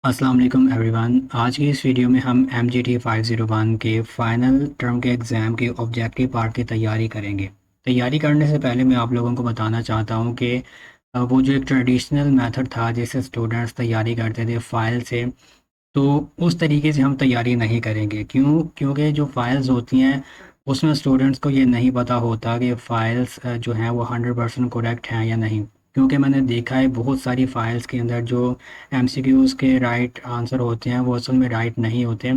अस्सलाम वालेकुम एवरीवन। आज की इस वीडियो में हम MGT 501 के फ़ाइनल टर्म के एग्ज़ाम के ऑब्जेक्टिव पार्ट की तैयारी करेंगे। तैयारी करने से पहले मैं आप लोगों को बताना चाहता हूं कि वो जो एक ट्रेडिशनल मेथड था जिससे स्टूडेंट्स तैयारी करते थे फ़ाइल से, तो उस तरीके से हम तैयारी नहीं करेंगे। क्योंकि जो फ़ाइल्स होती हैं उसमें स्टूडेंट्स को ये नहीं पता होता कि फ़ाइल्स जो हैं वो 100% करेक्ट हैं या नहीं। क्योंकि मैंने देखा है बहुत सारी फ़ाइल्स के अंदर जो MCQs के राइट आंसर होते हैं वो असल में राइट नहीं होते,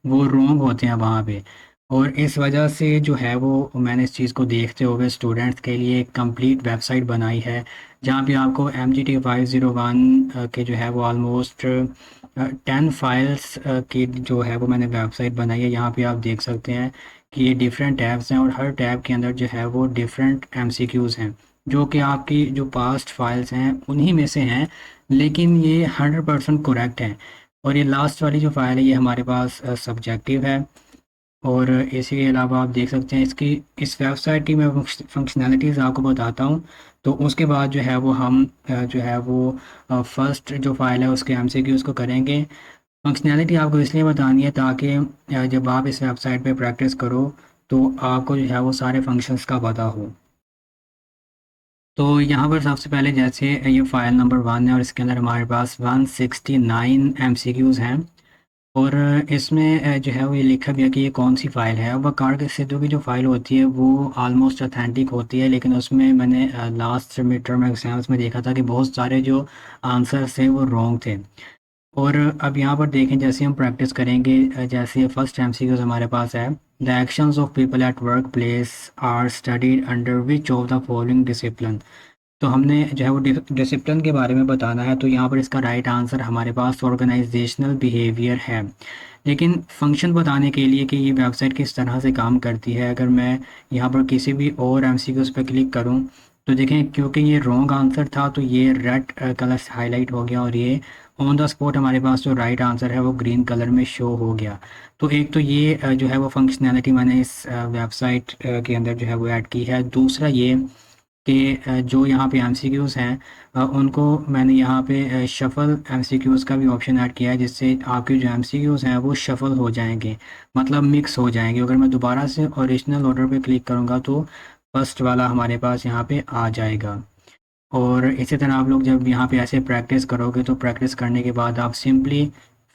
वो रॉन्ग होते हैं वहाँ पे। और इस वजह से जो है वो मैंने इस चीज़ को देखते हुए स्टूडेंट्स के लिए एक कंप्लीट वेबसाइट बनाई है, जहाँ पे आपको MGT 501 के जो है वो ऑलमोस्ट 10 फाइल्स की जो है वो मैंने वेबसाइट बनाई है। यहाँ पे आप देख सकते हैं कि ये डिफरेंट टैब्स हैं और हर टैब के अंदर जो है वो डिफरेंट MCQs हैं, जो कि आपकी जो पास्ट फाइल्स हैं उन्हीं में से हैं, लेकिन ये 100% करेक्ट हैं। और ये लास्ट वाली जो फाइल है ये हमारे पास सब्जेक्टिव है। और इसी के अलावा आप देख सकते हैं इसकी इस वेबसाइट की मैं फंक्शनैलिटीज़ आपको बताता हूँ। तो उसके बाद जो है वो हम जो है वो फर्स्ट जो फाइल है उसके MCQs को करेंगे। फंक्शनैलिटी आपको इसलिए बतानी है ताकि जब आप इस वेबसाइट पे प्रैक्टिस करो तो आपको जो है वो सारे फंक्शंस का पता हो। तो यहाँ पर सबसे पहले जैसे ये फ़ाइल नंबर 1 है और इसके अंदर हमारे पास 169 MCQs हैं। और इसमें जो है वो ये लिखा भी है कि ये कौन सी फ़ाइल है। अब वकार सिद्धू की जो फ़ाइल होती है वो ऑलमोस्ट ऑथेंटिक होती है, लेकिन उसमें मैंने लास्ट मिड टर्म एग्ज़ाम्स में देखा था कि बहुत सारे जो आंसर्स थे वो रॉन्ग थे। और अब यहाँ पर देखें जैसे हम प्रैक्टिस करेंगे, जैसे फर्स्ट MCQs हमारे पास है, the actions of people at work place are studied under which of the following discipline. तो हमने जो है वो डिसिप्लिन के बारे में बताना है। तो यहाँ पर इसका राइट आंसर हमारे पास ऑर्गेनाइजेशनल बिहेवियर है। लेकिन फंक्शन बताने के लिए कि ये वेबसाइट किस तरह से काम करती है, अगर मैं यहाँ पर किसी भी और MCQs पर क्लिक करूँ तो देखें क्योंकि ये रॉन्ग आंसर था तो ये रेड कलर से हाईलाइट हो गया और ये ऑन द स्पॉट हमारे पास जो राइट आंसर है वो ग्रीन कलर में शो हो गया। तो एक तो ये जो है वो फंक्शनैलिटी मैंने इस वेबसाइट के अंदर जो है वो ऐड की है। दूसरा ये कि जो यहाँ पे MCQs हैं उनको मैंने यहाँ पे शफ़ल MCQs का भी ऑप्शन ऐड किया है, जिससे आपके जो MCQs हैं वो शफ़ल हो जाएंगे, मतलब मिक्स हो जाएंगे। अगर मैं दोबारा से ओरिजिनल ऑर्डर पे क्लिक करूँगा तो फर्स्ट वाला हमारे पास यहाँ पे आ जाएगा। और इसी तरह आप लोग जब यहाँ पे ऐसे प्रैक्टिस करोगे तो प्रैक्टिस करने के बाद आप सिंपली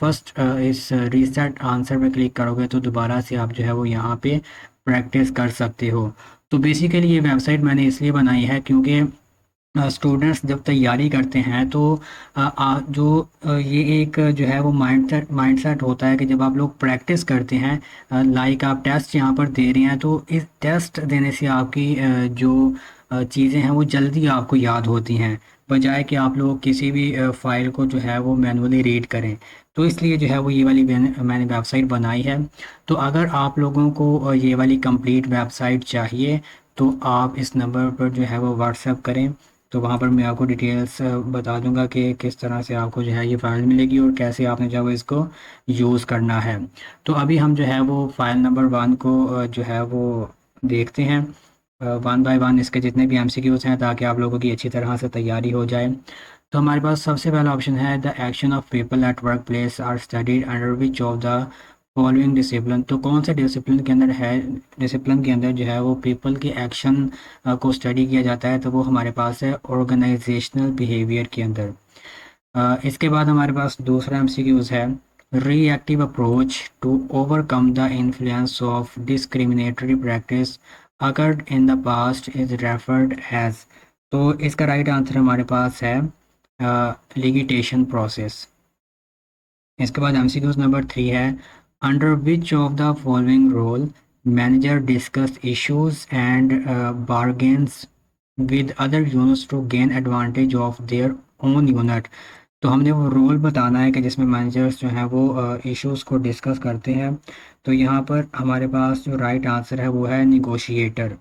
फर्स्ट इस रीसेट आंसर पे क्लिक करोगे तो दोबारा से आप जो है वो यहाँ पे प्रैक्टिस कर सकते हो। तो बेसिकली ये वेबसाइट मैंने इसलिए बनाई है क्योंकि स्टूडेंट्स जब तैयारी करते हैं तो ये एक जो है वो माइंडसेट होता है कि जब आप लोग प्रैक्टिस करते हैं, लाइक आप टेस्ट यहाँ पर दे रहे हैं, तो इस टेस्ट देने से आपकी जो चीज़ें हैं वो जल्दी आपको याद होती हैं, बजाय कि आप लोग किसी भी फ़ाइल को जो है वो मैनुअली रीड करें। तो इसलिए जो है वो ये वाली मैंने वेबसाइट बनाई है। तो अगर आप लोगों को ये वाली कंप्लीट वेबसाइट चाहिए तो आप इस नंबर पर जो है वो व्हाट्सएप करें। तो वहाँ पर मैं आपको डिटेल्स बता दूंगा कि किस तरह से आपको जो है ये फ़ाइल मिलेगी और कैसे आपने जो है इसको यूज़ करना है। तो अभी हम जो है वो फ़ाइल नंबर 1 को जो है वो देखते हैं वन बाय वन, इसके जितने भी MCQs हैं, ताकि आप लोगों की अच्छी तरह से तैयारी हो जाए। तो हमारे पास सबसे पहला ऑप्शन है the action of people at work place are studied under which of the following discipline. तो कौन से डिसिप्लिन के अंदर है, डिसिप्लिन के अंदर जो है वो पीपल के एक्शन को स्टडी किया जाता है, तो वो हमारे पास है ऑर्गेनाइजेशनल बिहेवियर के अंदर। इसके बाद हमारे पास दूसरा MCQs है reactive approach to overcome the influence of discriminatory practice occurred in the past is referred as. तो इसका राइट आंसर हमारे पास है लिगिटेशन प्रोसेस। इसके बाद MCQs नंबर 3 है under which of the following role manager discuss issues and bargains with other units to gain advantage of their own unit. तो हमने वो रोल बताना है कि जिसमें मैनेजर्स जो हैं वो इश्यूज को डिस्कस करते हैं। तो यहाँ पर हमारे पास जो राइट आंसर है वो है निगोशिएटर।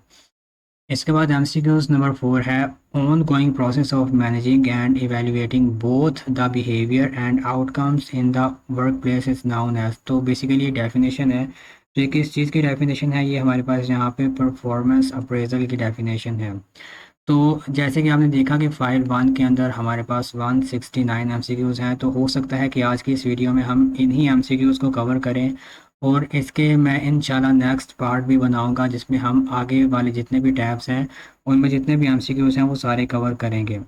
इसके बाद MCQs नंबर 4 है ongoing process of managing and evaluating both the behaviour and outcomes in the work place is known as. तो बेसिकली ये डेफिनेशन है। तो ये किस चीज़ की डेफिनेशन है, ये हमारे पास यहाँ पे परफॉर्मेंस अप्रेजल की डेफिनेशन है। तो जैसे कि आपने देखा कि फाइल 1 के अंदर हमारे पास 169 एमसीक्यूज़ हैं, तो हो सकता है कि आज की इस वीडियो में हम इन्हीं एमसीक्यूज़ को कवर करें और इसके मैं इंशाल्लाह नेक्स्ट पार्ट भी बनाऊंगा जिसमें हम आगे वाले जितने भी टैब्स हैं उनमें जितने भी एमसीक्यूज़ हैं वो सारे कवर करेंगे।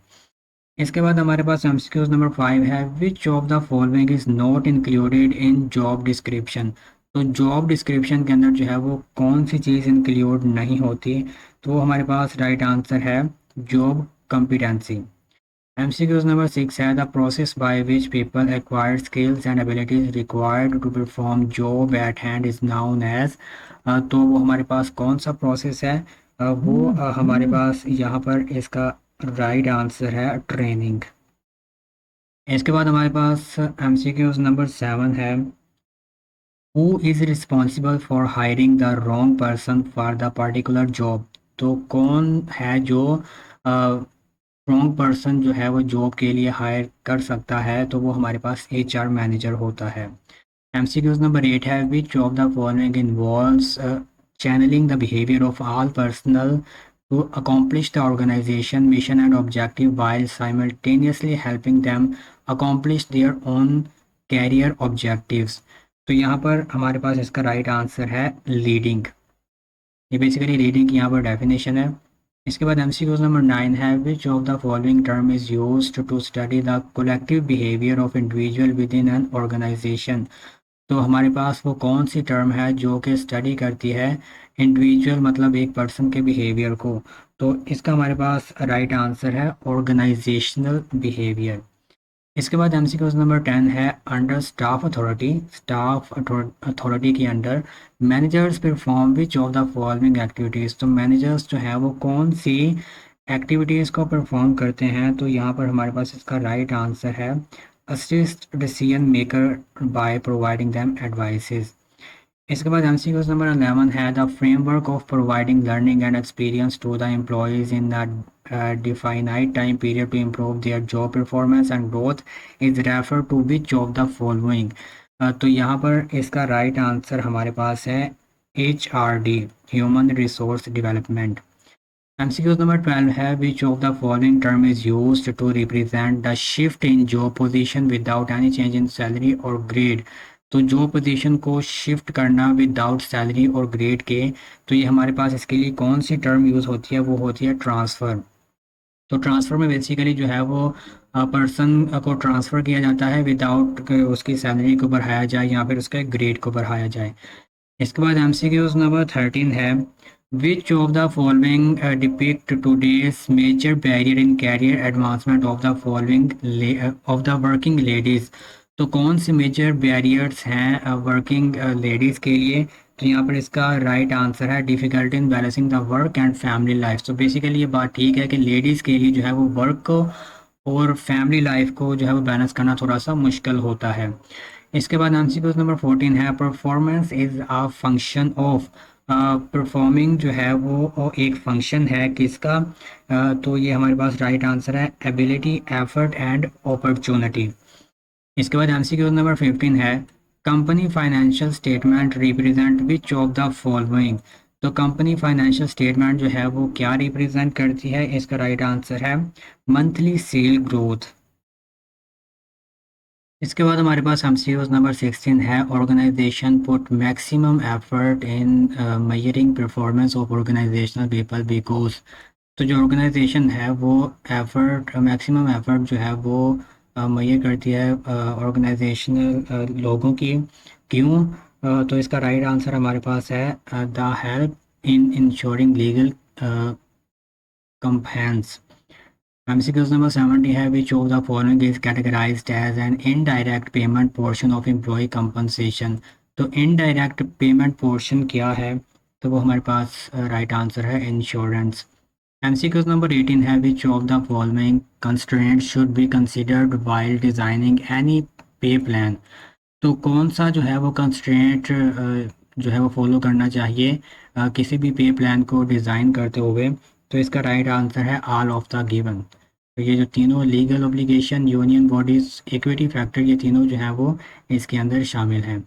इसके बाद हमारे पास एमसीक्यूज नंबर 5 है, which of the following is not included in job description. तो जॉब डिस्क्रिप्शन के अंदर जो है वो कौन सी चीज़ इंक्लूड नहीं होती, तो वो हमारे पास राइट आंसर है जॉब कॉम्पिटेंसी। एमसीक्यूज नंबर 6 है, the process by which people acquire skills and abilities required to perform job at hand is known as. तो वो हमारे पास कौन सा प्रोसेस है, हमारे पास यहाँ पर इसका राइट आंसर है ट्रेनिंग। इसके बाद हमारे पास एमसीक्यूज नंबर 7 है, who is responsible for hiring the wrong person for the particular job. तो कौन है जो रॉन्ग पर्सन जो है वो जॉब के लिए हायर कर सकता है, तो वो हमारे पास एचआर मैनेजर होता है। एमसीक्यूज नंबर 8 है, which of the following involves channeling the behavior of all personnel to accomplish the organization mission and objective while simultaneously helping them accomplish their own career objectives। तो यहाँ पर हमारे पास इसका right answer है leading. ये basically reading की यहाँ पर डेफिनेशन है। इसके बाद एमसीक्यूज नंबर 9 है, which of the following term is used to study the collective behaviour of individual within an organisation. तो हमारे पास वो कौन सी टर्म है जो कि स्टडी करती है इंडिविजुअल मतलब एक पर्सन के बिहेवियर को, तो इसका हमारे पास राइट आंसर है ऑर्गेनाइजेशनल बिहेवियर। इसके बाद एमसीक्यूज नंबर 10 है, under staff authority, staff authority के under managers perform which of the following activities. तो मैनेजर्स जो है वो कौन सी एक्टिविटीज़ को परफॉर्म करते हैं, तो यहाँ पर हमारे पास इसका राइट आंसर है assist decision maker by providing them advices. इसके बाद एमसीक्यूज नंबर 11 है, the framework of providing learning and experience to the employees in the definite time period to improve their job performance and growth is referred to which of the following। तो यहाँ पर इसका right answer हमारे पास है HRD, human resource development. MCQs number 12 है, which of the following term is used to represent the shift in job position without any change in salary और grade. तो जॉब पोजीशन को शिफ्ट करना without salary और grade के, तो ये हमारे पास इसके लिए कौन सी टर्म यूज़ होती है, वो होती है ट्रांसफ़र। तो ट्रांसफ़र में बेसिकली जो है वो पर्सन को ट्रांसफ़र किया जाता है विदाउट उसकी सैलरी को बढ़ाया जाए या फिर उसके ग्रेड को बढ़ाया जाए। इसके बाद एमसीक्यूज नंबर 13 है, which of the following depict today's major barrier in career advancement of the following of the working ladies. तो कौन से मेजर बैरियर्स हैं वर्किंग लेडीज़ के लिए, तो यहाँ पर इसका राइट आंसर है difficulty in balancing the work and family life. तो बेसिकली ये बात ठीक है कि लेडीज़ के लिए जो है वो वर्क को और फैमिली लाइफ को जो है वो बैलेंस करना थोड़ा सा मुश्किल होता है। इसके बाद एमसीक्यूज नंबर 14 है, performance is a function of. Performing जो है वो एक फंक्शन है किसका, तो ये हमारे पास राइट आंसर है एबिलिटी, एफर्ट एंड अपॉर्चुनिटी। इसके बाद एमसीक्यूज नंबर 15 है, company financial statement represent which of the following. तो कंपनी फाइनेंशियल स्टेटमेंट जो है वो क्या रिप्रेजेंट करती है, इसका राइट आंसर है मंथली सेल ग्रोथ। इसके बाद हमारे पास एमसीक्यूज नंबर 16 है, organisation put maximum effort in measuring performance of organisational people because. तो जो ऑर्गेनाइजेशन है वो एफर्ट मैक्सिमम एफर्ट जो है वो मेजर करती है ऑर्गेनाइजेशनल लोगों की, क्यों। तो इसका राइट आंसर हमारे पास है the help in ensuring legal compliance. MCQs number 70 है, which of the following is categorised as an indirect payment portion of employee compensation. तो इनडायरेक्ट पेमेंट पोर्शन क्या है, तो वो हमारे पास राइट आंसर है इंश्योरेंस। एमसीक्यूज नंबर 18 है, which of the following constraint should be considered while designing any pay plan. तो कौन सा जो है वो कंस्ट्रेंट जो है वो फॉलो करना चाहिए किसी भी पे प्लान को डिज़ाइन करते हुए, तो इसका राइट आंसर है ऑल ऑफ द गिवन। तो ये जो तीनों legal obligation, union bodies, equity factor, ये तीनों जो हैं वो इसके अंदर शामिल हैं।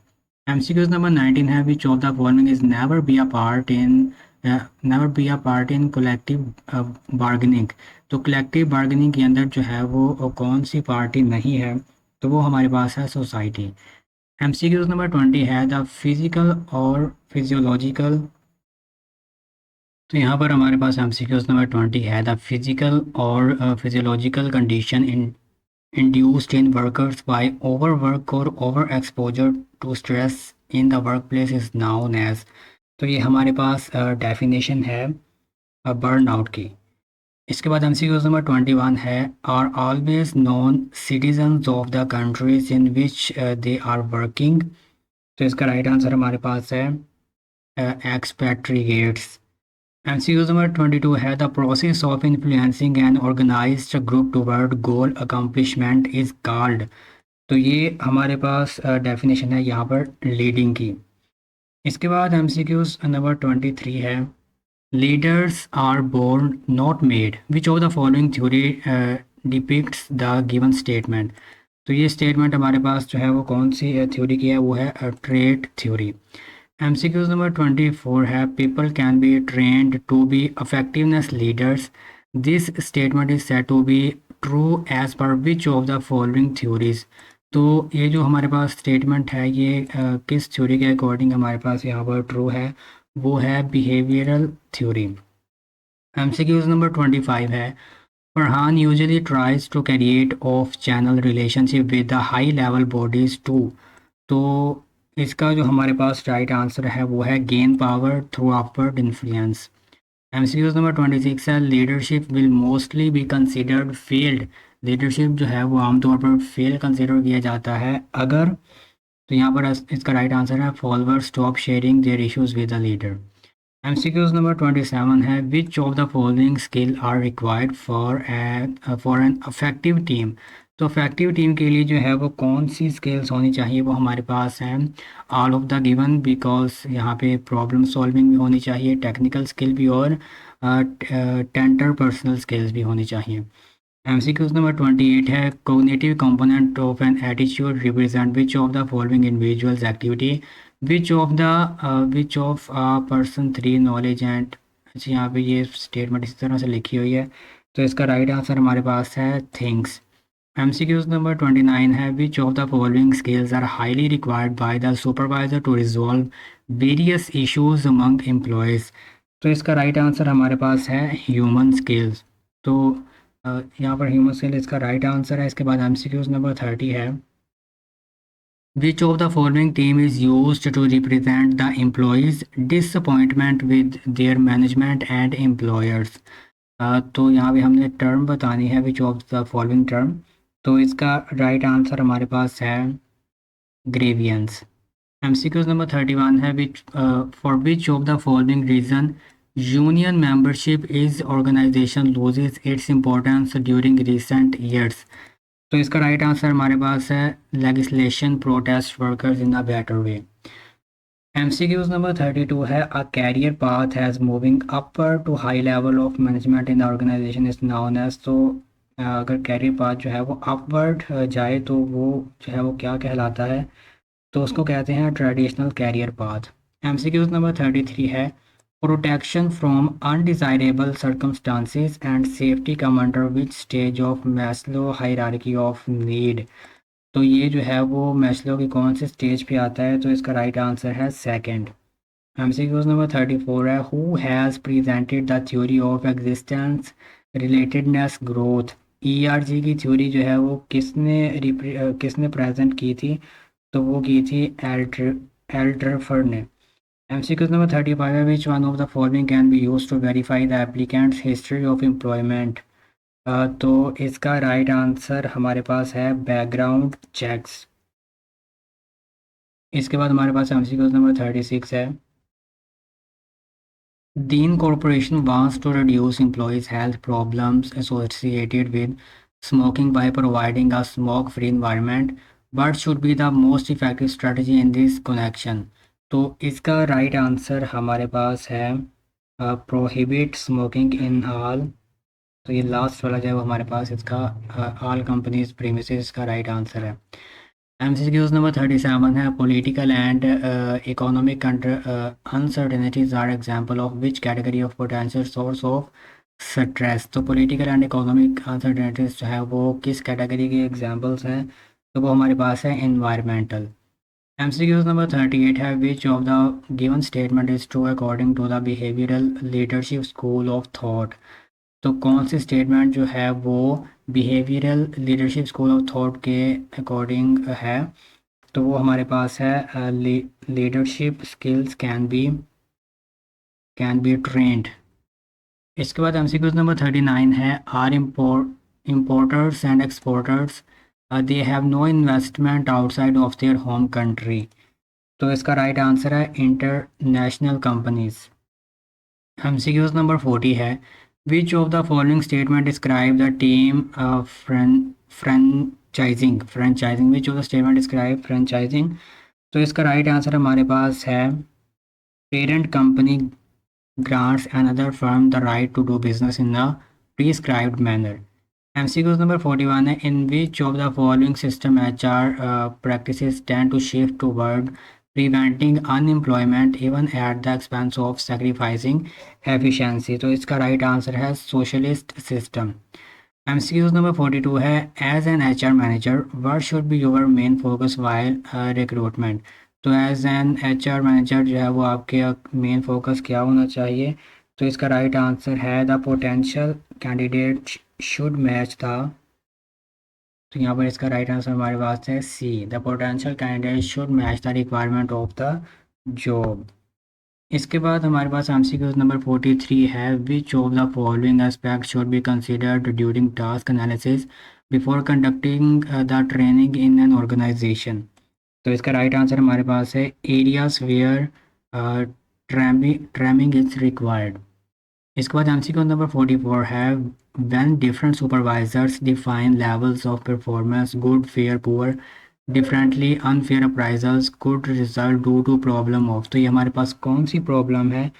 एमसीक्यूज नंबर 19 है, which of the following is never be a part in never be a part in collective bargaining. तो कलेक्टिव बार्गेनिंग के अंदर जो है वो कौन सी पार्टी नहीं है, तो वो हमारे पास है सोसाइटी। एमसीक्यूज नंबर 20 है द फिजिकल और फिजियोलॉजिकल। तो यहाँ पर हमारे पास एमसीक्यूज नंबर 20 है द फिजिकल और physiological condition in induced in workers by overwork or overexposure to stress in the workplace is known as। तो ये हमारे पास डेफिनेशन है बर्नआउट की। इसके बाद एमसीक्यूज नंबर 21 है are always non citizens of the countries in which they are working. तो इसका राइट आंसर हमारे पास है एक्सपैट्रिएट्स। एमसीक्यूज नंबर 22 है the process of influencing an organised group toward goal accomplishment is called. तो ये हमारे पास डेफिनेशन है यहाँ पर लीडिंग की। इसके बाद एमसीक्यूज नंबर 23 है leaders are born not made which of the following theory depicts the given statement. तो ये स्टेटमेंट हमारे पास जो है वो कौन सी थ्योरी की है, वो है ट्रेट थ्योरी। एमसीक्यूज नंबर 24 है people can be trained to be effectiveness leaders. This statement is said to be true as per which of the following theories. तो ये जो हमारे पास स्टेटमेंट है ये किस थ्योरी के अकॉर्डिंग हमारे पास यहाँ पर ट्रू है, वो है बिहेवियरल थ्योरी। एमसीक्यूज नंबर 25 है Farhan usually tries to create of channel relationship with the high level bodies too. तो इसका जो हमारे पास राइट आंसर है वो है gain power through upward influence. MCQs number 26 है leadership will mostly be considered failed. Leadership जो है वो आमतौर पर फेल कंसिडर किया जाता है अगर। तो यहाँ पर इसका राइट आंसर है followers stop sharing their issues with the leader. MCQs number 27 है which of the following skill are required for an effective team. तो अफेक्टिव टीम के लिए जो है वो कौन सी स्किल्स होनी चाहिए, वो हमारे पास हैं all of the given, because यहाँ पे प्रॉब्लम सॉल्विंग भी होनी चाहिए, टेक्निकल स्किल भी, और टेंटर पर्सनल स्किल्स भी होनी चाहिए। एमसीक्यूज नंबर 28 है cognitive component of an attitude represent which of the following individuals activity. Which of a person three knowledge and. अच्छा, यहाँ पे ये स्टेटमेंट इस तरह से लिखी हुई है, तो इसका राइट आंसर हमारे पास है थिंग्स। एमसीक्यूज नंबर 29 है which of the following skills are highly required by the supervisor to resolve various issues among employees. तो इसका राइट आंसर हमारे पास है ह्यूमन स्किल्स। तो यहाँ पर ह्यूमन स्किल इसका राइट आंसर है। इसके बाद एमसीक्यूज नंबर 30 है which of the following team is used to represent the employees disappointment with their management and employers. तो यहाँ पे हमने टर्म बतानी है which of the following term. तो इसका राइट आंसर हमारे पास है ग्रेवियंस। एमसीक्यूज नंबर 31 है which for which of the following reason union membership is organisation loses its importance during recent years. तो इसका राइट आंसर हमारे पास है legislation protest workers in a better way. MCQs number 32 है a career path has moving upper to high level of management in the organisation is known as. तो अगर career path जो है वो अपवर्ड जाए तो वो जो है वो क्या कहलाता है, तो उसको कहते हैं traditional career path. MCQs number 33 है protection from undesirable circumstances and safety come under which stage of Maslow hierarchy of need. तो ये जो है वो मैस्लो की कौन से स्टेज पे आता है, तो इसका राइट आंसर है सेकंड। एमसीक्यूज नंबर 34 है who has presented the theory of existence relatedness growth. ERG की थ्योरी जो है वो किसने प्रेजेंट की थी, तो वो की थी एल्ड्रफर्ड ने। एमसीक्यूज नंबर 35 है which one of the following can be use to verify the applicants history of employment. तो इसका राइट आंसर हमारे पास है बैकग्राउंड चेक्स। इसके बाद हमारे पास एमसीक्यूज नंबर 36 है Dean Corporation wants to reduce employees' health problems associated with smoking by providing a smoke-free environment. What should be the most effective strategy in this connection? तो इसका राइट आंसर हमारे पास है प्रोहिबिट स्मोकिंग इन ऑल। तो ये last वाला जो है वो हमारे पास इसका ऑल कंपनीज प्रीमिसेस का राइट आंसर है। MCQs नंबर 37 है political and economic uncertainties are example of which category of potential source of stress. तो पॉलिटिकल एंड इकोनॉमिक अनसर्टेनिटीज जो है वो किस कैटेगरी के एग्जांपल्स हैं, तो वो हमारे पास है इन्वायरमेंटल। MCQs नंबर 38 है which of the given statement is true according to the behavioural leadership school of thought. तो कौन सी स्टेटमेंट जो है वो behavioural leadership school of thought के अकॉर्डिंग है, तो वो हमारे पास है leadership skills can be trained. इसके बाद MCQ नंबर 39 है are importers and exporters they have no investment outside of their home country. तो इसका राइट आंसर है इंटरनेशनल कंपनीज। MCQ नंबर 40 है which of the following statement describe the team franchising which of the statement describe franchising. तो इसका right answer हमारे पास है parent company grants another firm the right to do business in a prescribed manner. MCQ number 41 है in which of the following system HR practices tend to shift toward preventing unemployment even at the expense of sacrificing efficiency। तो इसका right answer है socialist system। MCQ number 42 है as an HR manager what should be your main focus while recruitment। तो as an HR manager जो है वो आपके main focus क्या होना चाहिए, तो इसका राइट आंसर है the potential candidate should match the. तो यहाँ पर इसका राइट आंसर हमारे पास है C, the potential candidate should match the requirement of the job. इसके बाद हमारे पास MCQ नंबर 43 है which of the following aspect should be considered during task analysis before conducting the training in an organisation. तो इसका right answer हमारे पास है areas where training is required. इसके बाद MCQ नंबर 44 है when different supervisors define levels of performance good fair poor differently unfair appraisals could result due to problem of. तो ये हमारे पास कौन सी प्रॉब्लम है,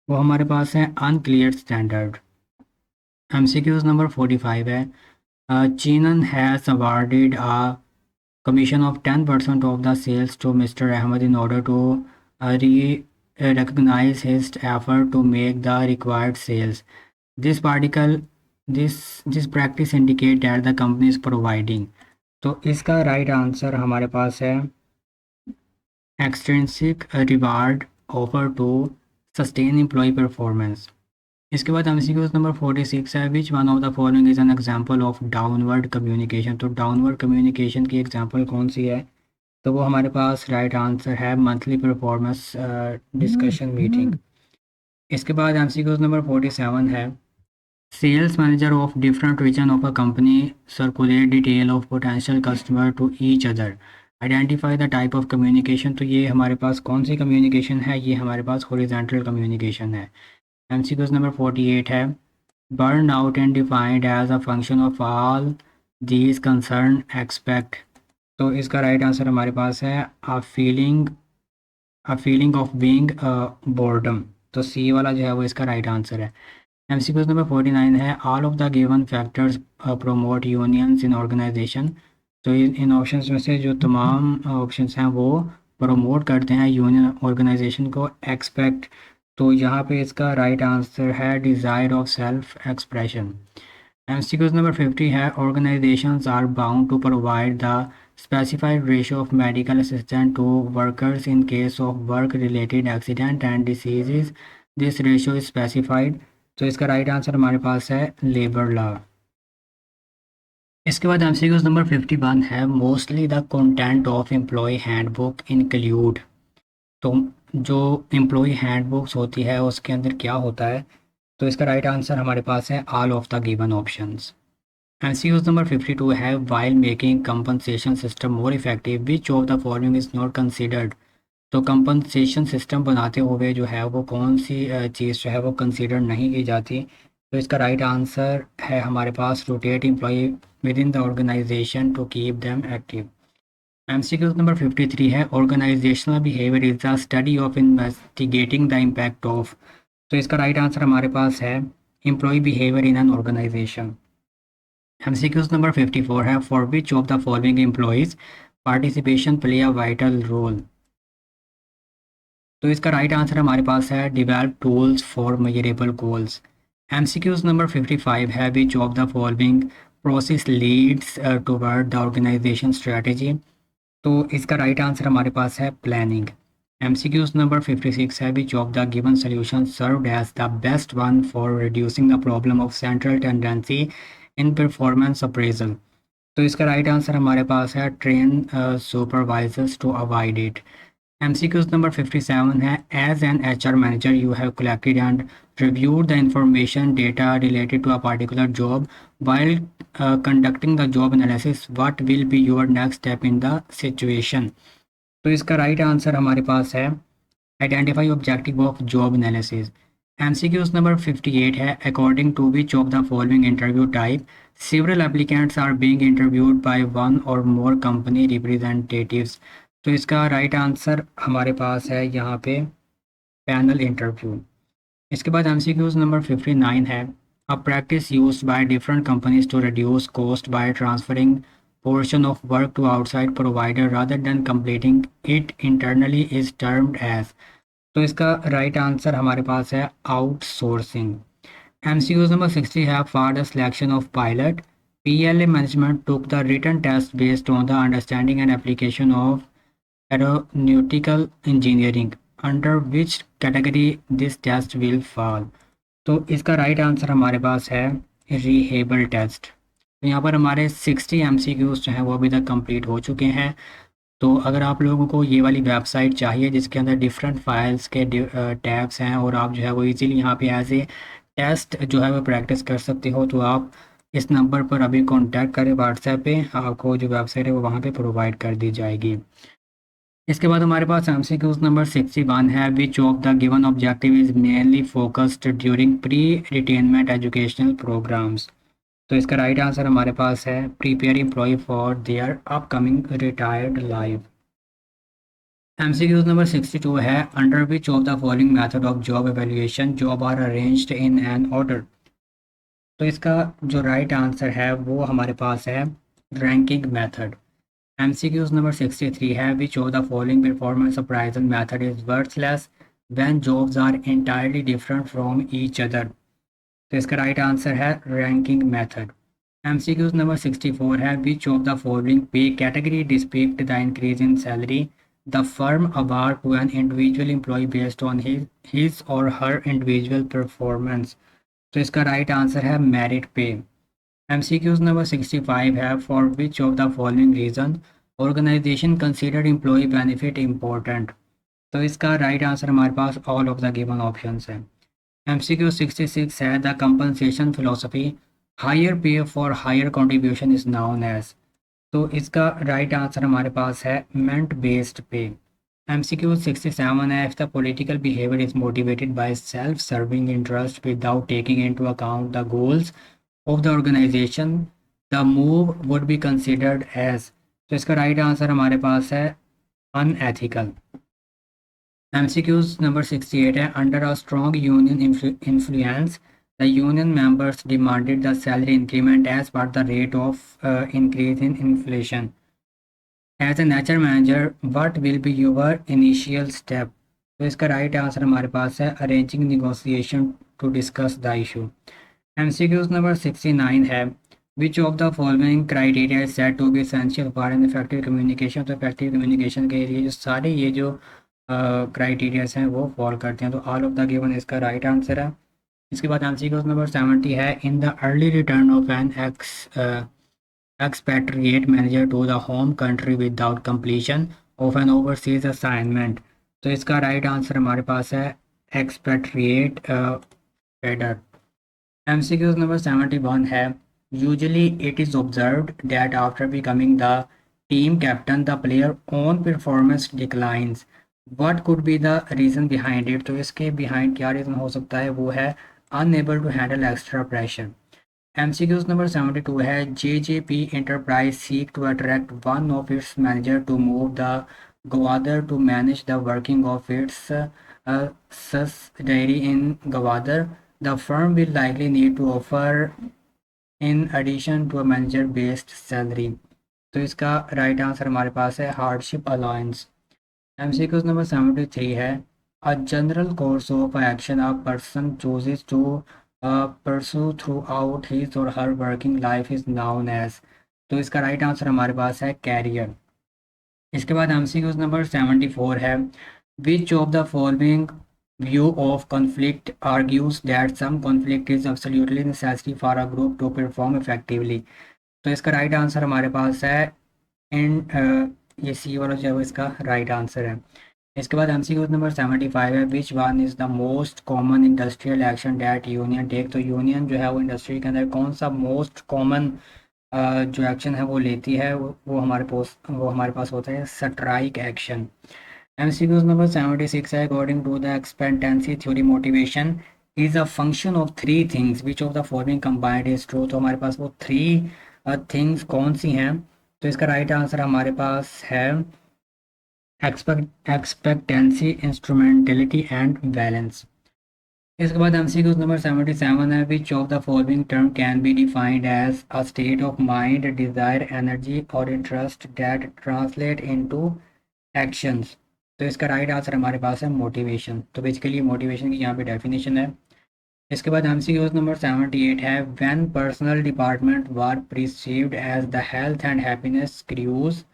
वो हमारे पास है अनक्लियर स्टैंडर्ड। MCQ नंबर 45 है चीनन has awarded a commission of 10% of the sales to Mr. Ahmed in order to recognize his effort to make the required sales. This particle this practice indicate that the company is providing। तो इसका right answer हमारे पास है extrinsic reward offer to sustain employee performance. इसके बाद MCQ number 46 है which one of the following is an example of downward communication. तो downward communication की एग्जांपल कौन सी है, तो वो हमारे पास राइट आंसर है मंथली परफॉर्मेंस डिस्कशन मीटिंग। इसके बाद MCQ नंबर 47 है sales manager of different region of a company circulate detail of potential customer to each other identify the type of communication. तो ये हमारे पास कौन सी कम्युनिकेशन है, ये हमारे पास हॉरिजॉन्टल कम्युनिकेशन है। MCQ नंबर 48 है burn out and defined as a function of all these concern except. तो इसका राइट आंसर हमारे पास है a feeling of being boredom. तो सी वाला जो है वो इसका राइट आंसर है। MCQ नंबर 49 है all of the given factors promote unions in organization. तो इन ऑप्शंस में से जो तमाम ऑप्शंस हैं वो प्रमोट करते हैं यूनियन ऑर्गेनाइजेशन को। एक्सपेक्ट, तो यहाँ पे इसका राइट आंसर है desire of self expression. MCQ number 50 है organizations are bound to provide the specified ratio of medical assistance to workers in case of work related accident and diseases। this ratio is specified। तो इसका right answer हमारे पास है labour law. इसके बाद MCQ number 51 है mostly the content of employee handbook include. तो जो एम्प्लॉय हैंडबुक्स होती है उसके अंदर क्या होता है, तो इसका राइट आंसर हमारे पास है all of the given options. MCQ number 52 है while making compensation system more effective which of the following is not considered. तो कंपनसेशन सिस्टम बनाते हुए जो है वो कौन सी चीज़ जो है वो कंसिडर नहीं की जाती, तो इसका राइट आंसर है हमारे पास rotate employ within the organisation to keep them active. MCQ number 53 है organisational behaviour is the study of investigating the impact of. तो इसका राइट आंसर हमारे पास है employ behaviour in an organisation. MCQ number 54 है for which of the following employees participation play a vital role. तो इसका right answer हमारे पास है develop tools for measurable goals. MCQs number 55 है which of the following process leads toward the organization strategy. तो इसका right answer हमारे पास है प्लानिंग। एमसीक्यूज नंबर 56 है which of the given solution served as the best one for reducing the problem of central tendency in performance appraisal. तो इसका right answer हमारे पास है train supervisors to avoid it. MCQs number 57 है as an HR manager you have collected and reviewed the information data related to a particular job while conducting the job analysis what will be your next step in the situation। तो इसका right answer हमारे पास है identify objective of job analysis. MCQs number 58 है according to which of the following interview type several applicants are being interviewed by one or more company representatives। तो इसका right answer हमारे पास है यहाँ पे पैनल इंटरव्यू। इसके बाद MCQs नंबर 59 है a practice used by different companies to reduce cost by transferring portion of work to outside provider rather than completing it internally is termed as। तो इसका राइट आंसर हमारे पास है outsourcing. MCQs number 60 have for the selection of pilot, PLA management took the written test based on the understanding and application of aeronautical engineering, under which category this test will fall। तो इसका right answer हमारे पास है रिहेबल test. तो यहाँ पर हमारे 60 MCQs जो हैं वो अभी तक कंप्लीट हो चुके हैं। तो अगर आप लोगों को ये वाली वेबसाइट चाहिए जिसके अंदर डिफरेंट फाइल्स के टैब्स हैं और आप जो है वो इजीली यहाँ पे एज ए टेस्ट जो है वो प्रैक्टिस कर सकते हो, तो आप इस नंबर पर अभी कांटेक्ट करें व्हाट्सएप पे, आपको जो वेबसाइट है वो वहाँ पे प्रोवाइड कर दी जाएगी। इसके बाद हमारे पास MCQs नंबर 61 है which of the given objective is mainly focused during pre retirement educational programmes. तो इसका राइट आंसर हमारे पास है prepare employ for their upcoming retired life. MCQs number 62 है under which of the following method of job evaluation job are arranged in an order. तो इसका जो right answer है वो हमारे पास है रैंकिंग मेथड। MCQs नंबर 63 है which of the following performance appraisal method is worthless when jobs are entirely different from each other. तो इसका राइट आंसर है रैंकिंग मेथड। MCQs नंबर 64 है which of the following pay category depict the increase in salary the firm award to an individual employ based on his or her individual performance. तो इसका right answer है merit pay. MCQs number 65 है for which of the following reason organisation considered employ benefit important. तो इसका right answer हमारे पास all of the given options है। MCQ 66 है the compensation philosophy higher pay for higher contribution is known as. तो इसका right answer हमारे पास है मेंट बेस्ड पे। MCQ 67 है if the political behaviour is motivated by self serving interest without taking into account the goals of the organization the move would be considered as. तो इसका right answer हमारे पास है अनएथिकल। MCQs नंबर 68 है under a strong union influence the union members demanded the salary increment as per the rate of increase in inflation. As a nature manager what will be your initial step. तो इसका right answer हमारे पास है arranging negotiation to discuss the issue. MCQs number 69 है which of the following criteria is said to be essential for an effective communication. तो effective communication के लिए जो सारे ये जो क्राइटेरियाज हैं वो फॉलो करते हैं, तो ऑल ऑफ द गिवन इसका राइट आंसर है। इसके बाद MCQs नंबर 70 है in the early return of an expatriate manager to the home country without completion of an overseas assignment। तो इसका राइट आंसर हमारे पास है expatriate cadre। MCQs नंबर 71 है usually it is observed that after becoming the team captain the player own performance declines what could be the reason behind it। तो इसके behind क्या reason हो सकता है, वो है unable to handle extra pressure। MCQs number 72 है JJP Enterprise seek to attract one of its manager to move the Gwadar to manage the working of its subsidiary in Gwadar। The firm will likely need to offer in addition to a manager based salary। तो इसका right answer हमारे पास है hardship allowance. MCQs number 73 है, a general course of action a person chooses to pursue throughout his or her working life is known as. तो इसका right answer हमारे पास है कैरियर। इसके बाद एमसीक्यूज नंबर 74 है, which of the following view of conflict argues that some conflict is absolutely necessary for a group to perform effectively. तो इसका राइट आंसर हमारे पास है इन ये सी वाला जो है वो इसका राइट आंसर है। इसके बाद एमसीक्यू नंबर 75 है, which one is the most common industrial action that union take. तो यूनियन जो है वो इंडस्ट्री के अंदर कौन सा मोस्ट कॉमन जो एक्शन है वो लेती है, वो हमारे पास होता है स्ट्राइक एक्शन। एमसीक्यूज नंबर 76 है, according to the expectancy theory motivation is a function of three things which of the following combined is true. तो हमारे पास वो थ्री थिंग्स कौन सी हैं? तो इसका राइट आंसर हमारे पास है एक्सपेक्टेंसी, इंस्ट्रूमेंटेलिटी एंड बैलेंस। इसके बाद एमसीक्यूज नंबर 77 है, which of the following term can be defined as a state of mind, desire, energy और interest that translate into actions. तो इसका राइट आंसर हमारे पास है मोटिवेशन। तो बेसिकली मोटिवेशन की यहाँ पे डेफिनेशन है। इसके बाद एमसीक्यूज नंबर 78 है, when personal department were perceived as the health and happiness crews.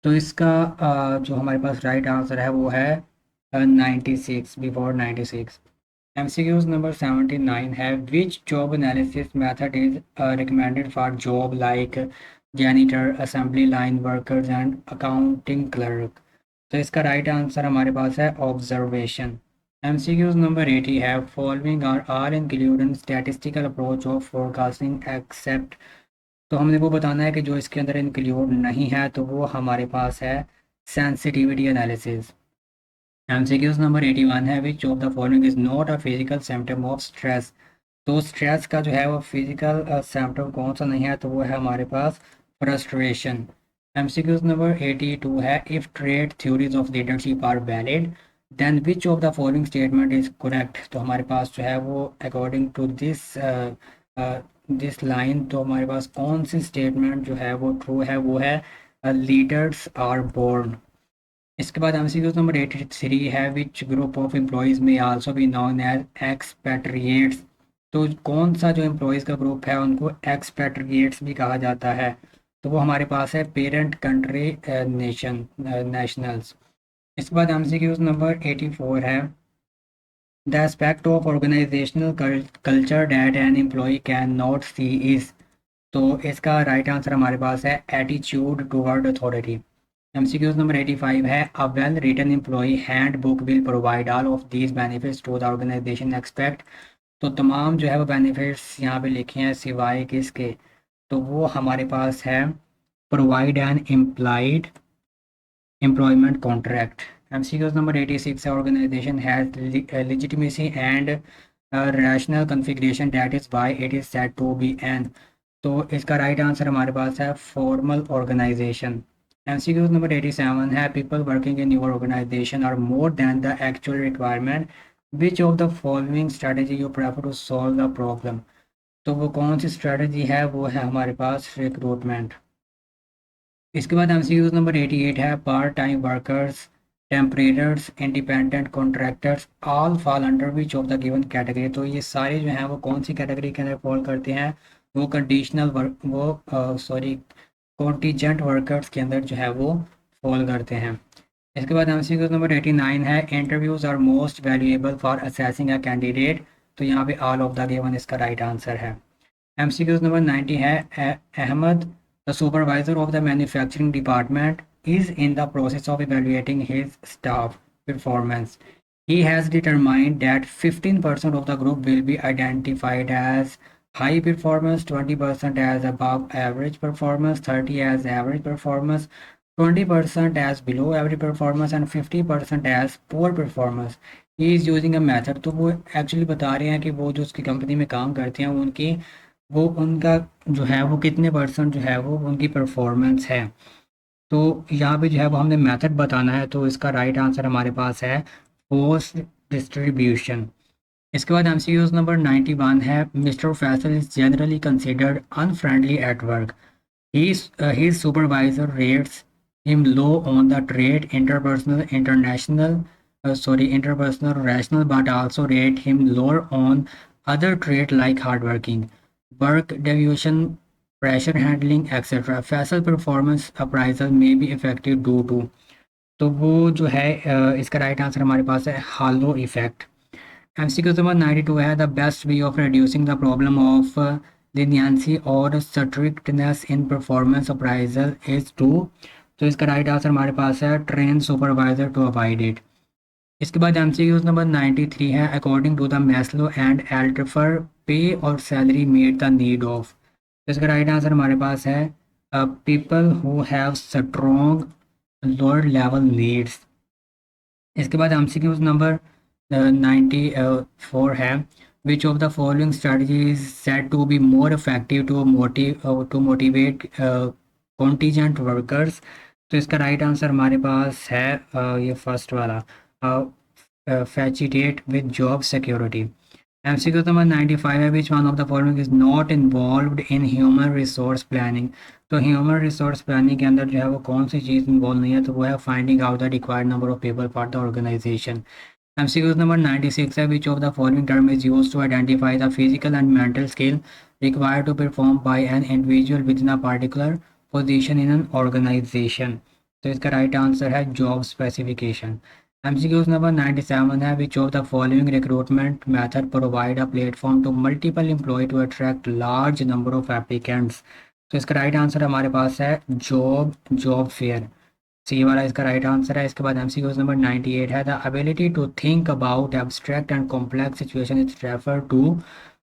तो इसका जो हमारे पास राइट आंसर है वो है 96, बिफोर 96। एमसीक्यूज नंबर 79 है, which job analysis method is recommended for job like janitor, assembly line workers and accounting clerk. तो इसका राइट आंसर हमारे पास है ऑब्जर्वेशन। एमसीक्यूज नंबर 80 है, following are all include in statistical approach of forecasting except. तो हमने वो बताना है कि जो इसके अंदर इंक्लूड नहीं है, तो वो हमारे पास है सेंसिटिविटी एनालिसिस। एमसीक्यूज नंबर 81 है, which of the following is not a physical symptom of stress. तो स्ट्रेस का जो है वो फिजिकल सिम्टम कौन सा नहीं है, तो वो है हमारे पास फ्रस्ट्रेशन। एमसीक्यूज नंबर 82 है, if trait theories of leadership are valid then which of the following statement is correct. तो हमारे पास जो है वो अकॉर्डिंग टू दिस लाइन, तो हमारे पास कौन सी स्टेटमेंट जो है वो ट्रू है, वो है लीडर्स आर बोर्न। इसके बाद एमसीक्यूज नंबर 83 है, which group of employees may also be known as expatriates. तो कौन सा जो एम्प्लॉयज़ का ग्रुप है उनको एक्सपेट्रिएट्स भी कहा जाता है, तो वो हमारे पास है पेरेंट कंट्री नेशनल्स। इसके बाद एमसीक्यूज नंबर 84 है, the aspect of organizational culture that an employee can not see is. तो इसका राइट आंसर हमारे पास है attitude toward authority. MCQs number 85 है, a well written employee handbook will provide all of these benefits to the organization except. तो तमाम जो है वो बेनिफिट्स यहाँ पे लिखे हैं सिवाय किसके, तो वो हमारे पास है provide an implied employment contract. MCQs number 86 है, organization has legitimacy and rational configuration that is why it is said to be an. तो इसका राइट आंसर हमारे पास है फॉर्मल ऑर्गेनाइजेशन। एमसीक्यूज नंबर 87 है, people working in your organization are more than the actual requirement which of the following strategy you prefer to solve the problem. तो वो कौन सी strategy है, वो है हमारे पास रिक्रूटमेंट। इसके बाद एमसीक्यूज नंबर 88 है, part time workers, temporaries, independent contractors all fall under which of the given category. तो ये सारे जो हैं वो कौन सी कैटेगरी के अंदर फॉल करते हैं, वो कंडीशनल वर्क वो सॉरी कॉन्टीजेंट वर्कर्स के अंदर जो है वो फॉल करते हैं। इसके बाद एमसीक्यूज नंबर 89 है, interviews are most valuable for assessing a candidate. तो यहाँ पे ऑल ऑफ द गिवन इसका राइट आंसर है। एमसीक्यूज नंबर 90 है, Ahmed the supervisor of the manufacturing department is in the process of evaluating his staff performance. He has determined that 15% of the group will be identified as high performance, 20% as above average performance, 30 as average performance, 20% as below average performance and 50% as poor performance. He is using a method। तो वो actually बता रहे हैं कि वो जो उसकी company में काम करते हैं उनकी वो उनका जो है वो कितने परसेंट जो है वो उनकी परफॉर्मेंस है। तो यहाँ पे जो है वो हमने मेथड बताना है, तो इसका राइट आंसर हमारे पास है पोस्ट डिस्ट्रीब्यूशन। इसके बाद एमसीक्यूज नंबर 91 है, mister Faisal is generally considered unfriendly at work. His supervisor rates him low on the trait interpersonal rational, but also rate him lower on other trait like hardworking, work deviation, pressure handling, etc. Facial performance appraisal may be effective due to, तो वो जो है इसका right answer हमारे पास है हालो effect. MCQ number 92 है the best way of reducing the problem of leniency or strictness in performance appraisal is to, तो इसका राइट आंसर हमारे पास है train supervisor to avoid it. इसके बाद एमसीक्यू नंबर 93 है according to the Maslow and Alderfer pay or salary meet the need of, तो इसका राइट आंसर हमारे पास है people who have strong lower level needs. इसके बाद एमसीक्यूज नंबर 94 है which of the following strategies said to be more effective to motivate contingent workers, तो इसका राइट आंसर हमारे पास है ये फर्स्ट वाला facilitate with job security. MCQ number 95 है which one of the following is not involved in human resource planning, तो human resource planning के अंदर जो है वो कौन सी चीज़ इन्वॉल्व नहीं है, तो वो है finding out the required number of people for the organization. MCQ number 96 है which of the following term is use to identify the physical and mental skill required to perform by an individual within a particular position in an organisation, तो इसका right answer है job specification. MCQs number 97 है which of the following recruitment method provide a platform to multiple employee to attract large number of applicants, तो इसका right answer हमारे पास है job fair, सी वाला इसका राइट आंसर है। इसके बाद एमसीक्यूज नंबर 98 है the ability to think about abstract and complex situation is refer to,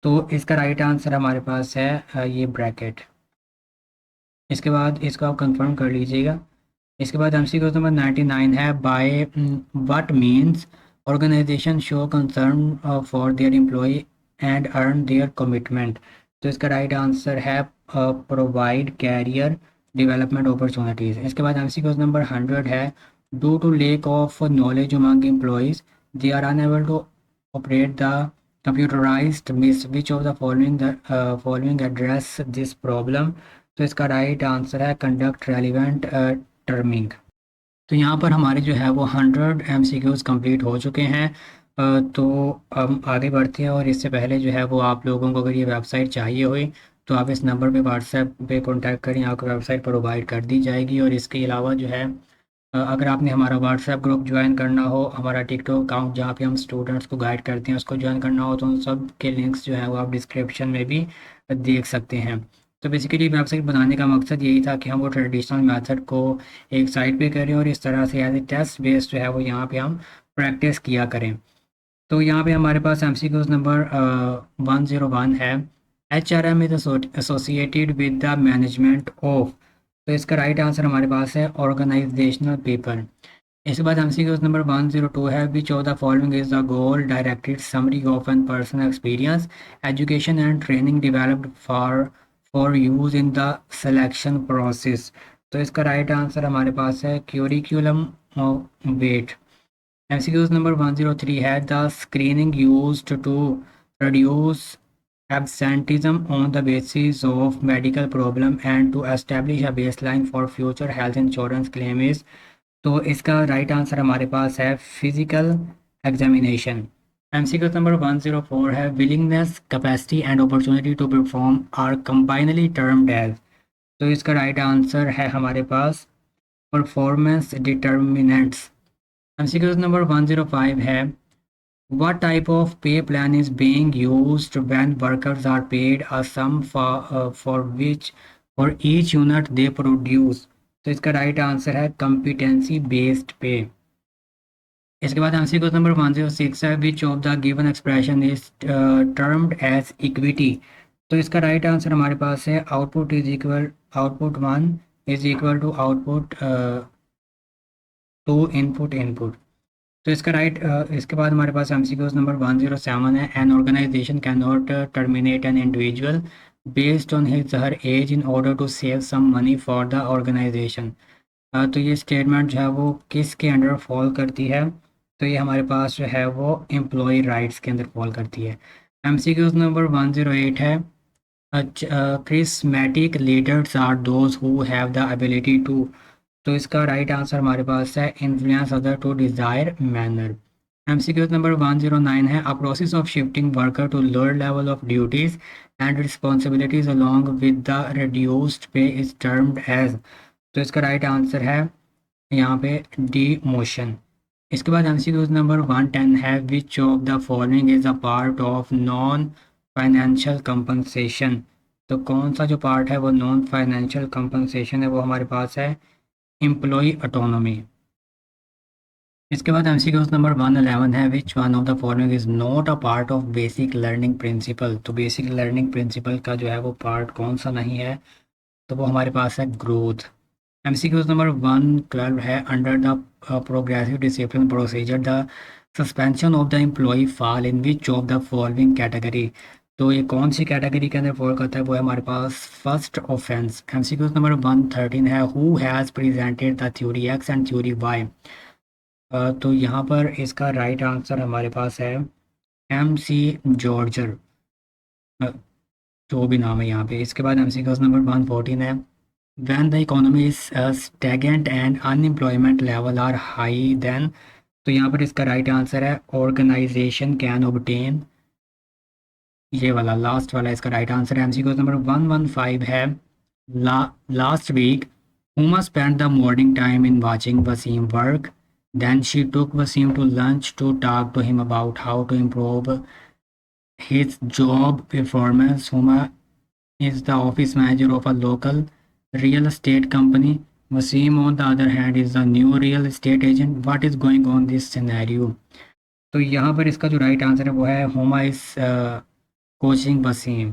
तो इसका राइट आंसर हमारे पास है ये ब्रैकेट। इसके बाद इसको आप कंफर्म कर लीजिएगा। इसके बाद एमसीक्यू नंबर 99 है by what means organization show concern for their employee and earn their commitment, तो इसका राइट आंसर है प्रोवाइड कैरियर डेवलपमेंट अपॉर्चुनिटीज़। इसके बाद एमसीक्यू नंबर 100 है due to lack of knowledge among employees they are unable to operate the computerized MIS which of the following address this problem, तो इसका right answer है conduct relevant training. तो यहाँ पर हमारे जो है वो 100 एमसीक्यूज़ कंप्लीट हो चुके हैं। तो हम आगे बढ़ते हैं, और इससे पहले जो है वो आप लोगों को अगर ये वेबसाइट चाहिए हुई तो आप इस नंबर पे व्हाट्सएप पे कांटेक्ट करें, आपको वेबसाइट प्रोवाइड कर दी जाएगी। और इसके अलावा जो है अगर आपने हमारा व्हाट्सएप ग्रुप ज्वाइन करना हो, हमारा टिकटॉक अकाउंट जहाँ पे हम स्टूडेंट्स को गाइड करते हैं उसको ज्वाइन करना हो, तो उन सब के लिंक्स जो है वो आप डिस्क्रिप्शन में भी देख सकते हैं। तो बेसिकली वेबसाइट बनाने का मकसद यही था कि हम वो ट्रेडिशनल मेथड को एक साइड पे करें और इस तरह से एज ए टेस्ट बेस्ड जो है वो यहाँ पे हम प्रैक्टिस किया करें। तो यहाँ पे हमारे पास एमसीक्यूज नंबर 101 है HRM is associated with the management of, तो इसका राइट आंसर हमारे पास है ऑर्गेनाइजेशनल पीपल। इसके बाद एमसीक्यूज नंबर 102 है which of the following is the goal directed summary of N personal experience education and training developed for use in the selection process, तो इसका राइट आंसर हमारे पास है क्यूरिकुलम वेट। एमसीक्यूज नंबर 103 है the screening used to reduce absenteeism on the basis of medical problem and to establish a baseline for future health insurance claim is, तो इसका right answer हमारे पास है physical examination. MCQ number 104 है willingness capacity and opportunity to perform are combinedly termed as, तो इसका right answer है हमारे पास परफॉर्मेंस डिटर्मिनेंट्स। एमसीक्यू नंबर 105 है what type of pay plan is being used when workers are paid a sum for each unit they produce, तो इसका right answer है competency based pay. इसके बाद एमसीक्यू नंबर 106 है which of the given expression is termed as equity, तो इसका right answer हमारे पास है output 1 is equal to output 2 input. तो इसका इसके बाद हमारे पास एमसीक्यूज नंबर 107 है an organization can not terminate an individual based on his her age in order to save some money for the organization, तो ये स्टेटमेंट जो है वो किसके अंडर फॉल करती है, तो ये हमारे पास जो है वो एम्प्लॉय राइट्स के अंदर फॉल करती है। एमसीक्यूज नंबर 108 है charismatic leaders are those who have the ability to, तो इसका राइट आंसर हमारे पास है influence other to desire manner. MCQ number 109 है, a process of shifting worker to lower level of duties and responsibilities along with the reduced pay is termed as, तो इसका right answer है यहाँ पे D motion. इसके बाद MCQ number 110 है, which of the following is a part of non financial compensation, तो कौन सा जो पार्ट है वो नॉन फाइनेंशियल कंपनसेशन है, वो हमारे पास है एम्प्लॉय ऑटोनॉमी। इसके बाद एमसीक्यूज नंबर 111 है, which one of the following is not a part of basic learning principle, तो बेसिक लर्निंग प्रिंसिपल का जो है वो पार्ट कौन सा नहीं है, तो वो हमारे पास है ग्रोथ। एमसीक्यूज नंबर 112 है, under the progressive discipline procedure the suspension of the employee fall in which of the following category, तो ये कौन सी कैटेगरी के अंदर फॉल करता है, वो है हमारे पास फर्स्ट ऑफेंस। एमसीक्यूज नंबर 113 है, who has presented the theory X and theory Y, तो यहाँ पर इसका राइट आंसर हमारे पास है एम सी जॉर्जर, जो भी नाम है यहाँ पे। इसके बाद एमसीक्यूज नंबर 114 है, when the economy is stagnant and unemployment level are high then, तो यहाँ पर इसका राइट आंसर है ऑर्गेनाइजेशन कैन ऑब्टेन, ये वाला लास्ट वाला इसका राइट आंसर है। एमसीक्यूज नंबर 115 है, last week Uma spent the morning time in watching Wasim work. Then she took Wasim to lunch to talk to him about how to improve his job performance. Uma is the office manager of a local real estate company. Wasim, on the other hand, is a new real estate agent. What is going on this scenario? तो यहाँ पर इसका जो right answer है वो है Huma is coaching Wasim।